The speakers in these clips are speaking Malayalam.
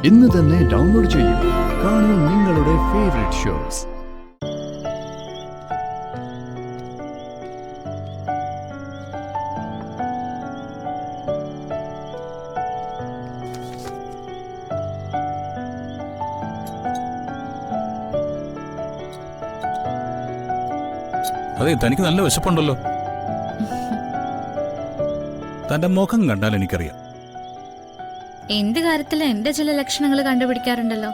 ഇന്ന് തന്നെ ഡൗൺലോഡ് ചെയ്യൂ. കാണൂ നിങ്ങളുടെ ഫേവറേറ്റ് ഷോസ്. അതെ, തനിക്ക് നല്ല വിശപ്പുണ്ടല്ലോ. തന്റെ മുഖം കണ്ടാൽ എനിക്കറിയാം. എന്ത് കാര്യത്തിലും എന്റെ ചില ലക്ഷണങ്ങൾ കണ്ടുപിടിക്കാറുണ്ടല്ലോ.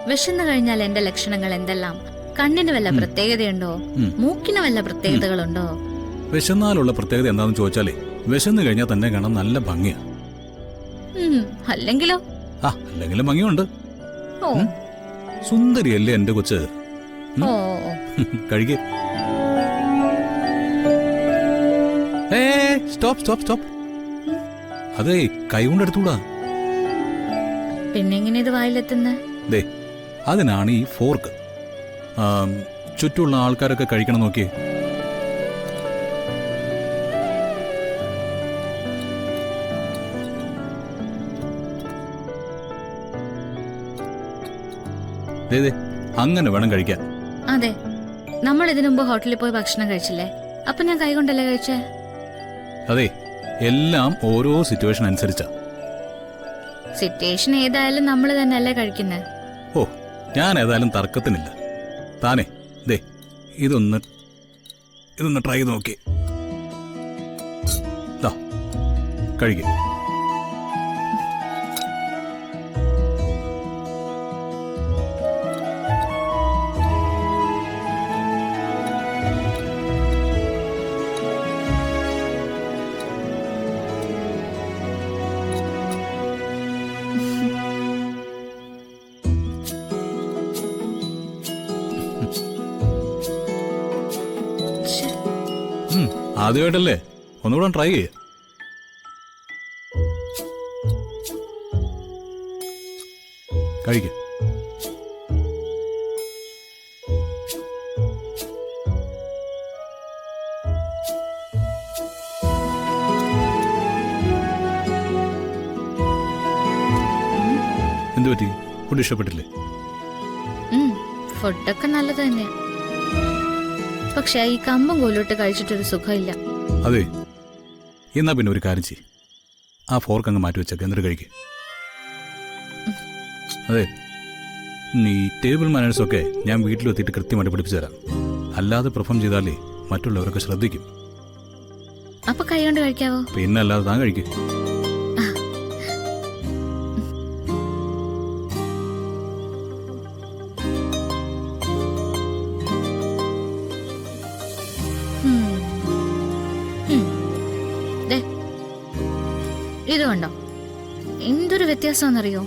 വിശന്നു കഴിഞ്ഞാൽ എന്റെ ലക്ഷണങ്ങൾ എന്തെല്ലാം? കണ്ണിന് വല്ല പ്രത്യേകതയുണ്ടോ? മൂക്കിന് വല്ല പ്രത്യേകതകളുണ്ടോ? വിശന്നാലുള്ള പ്രത്യേകത എന്താണെന്ന് ചോദിച്ചാലേ, വിശന്നു കഴിഞ്ഞാൽ തന്നെ കാണാൻ നല്ല ഭംഗിയാ. അല്ലെങ്കിലോ? അല്ലെങ്കിലും ഭംഗിയുണ്ട്. ഓ, സുന്ദരിയല്ലേ എന്റെ കൊച്ച്. ഓ, കഴിക്കേ. Stop stop stop. അതെ, കൈ കൊണ്ടെടുത്തൂടാ. പിന്നെങ്ങനെ ഇത് വായിലെത്തുന്നേ? ദേ, അതിനാണ് ഈ ഫോർക്ക്. ചുറ്റുമുള്ള ആൾക്കാരൊക്കെ കഴിക്കണം നോക്കിയേ. അങ്ങനെ വേണം കഴിക്കാൻ. അതെ, നമ്മൾ ഇതിനു മുമ്പ് ഹോട്ടലിൽ പോയി ഭക്ഷണം കഴിച്ചില്ലേ? അപ്പൊ ഞാൻ കൈ കൊണ്ടല്ലേ കഴിച്ചേ? അതെ, എല്ലാം ഓരോ സിറ്റുവേഷൻ അനുസരിച്ചാ. സിറ്റുവേഷൻ ഏതായാലും നമ്മൾ തന്നെയല്ലേ കഴിക്കുന്നത്. ഓ, ഞാൻ ഏതായാലും തർക്കത്തിനില്ല. താനേ ദേ ഇതൊന്ന് ട്രൈ ചെയ്ത് നോക്കി. കഴിക്കേ. ആദ്യമായിട്ടല്ലേ, ഒന്നുകൂടെ ട്രൈ ചെയ്യേ. കഴിക്ക. എന്തു പറ്റി? ഫുഡ് ഇഷ്ടപ്പെട്ടില്ലേ? ഫുഡൊക്കെ നല്ലത് തന്നെയാ, പക്ഷെ ഈ കമ്പും കോലോട്ട് കഴിച്ചിട്ടൊരു സുഖമില്ല. അതെ, എന്നാ പിന്നെ ഒരു കാര്യം ചെയ്യ്, ആ ഫോർക്ക് അങ്ങ് മാറ്റി വെച്ചേക്ക്, എന്നിട്ട് കഴിക്കേ. അതെ, നീ ടേബിൾ മാനേഴ്സൊക്കെ ഞാൻ വീട്ടിലെത്തിയിട്ട് കൃത്യമായിട്ട് പഠിപ്പിച്ചു തരാം. അല്ലാതെ പെർഫോം ചെയ്താലേ മറ്റുള്ളവരൊക്കെ ശ്രദ്ധിക്കും. അപ്പൊ കൈ കൊണ്ട് കഴിക്കാവോ? പിന്നെ അല്ലാതെ താൻ കഴിക്കേ. ഇത് കണ്ടോ, എന്തൊരു വ്യത്യാസമാണെന്നറിയോ?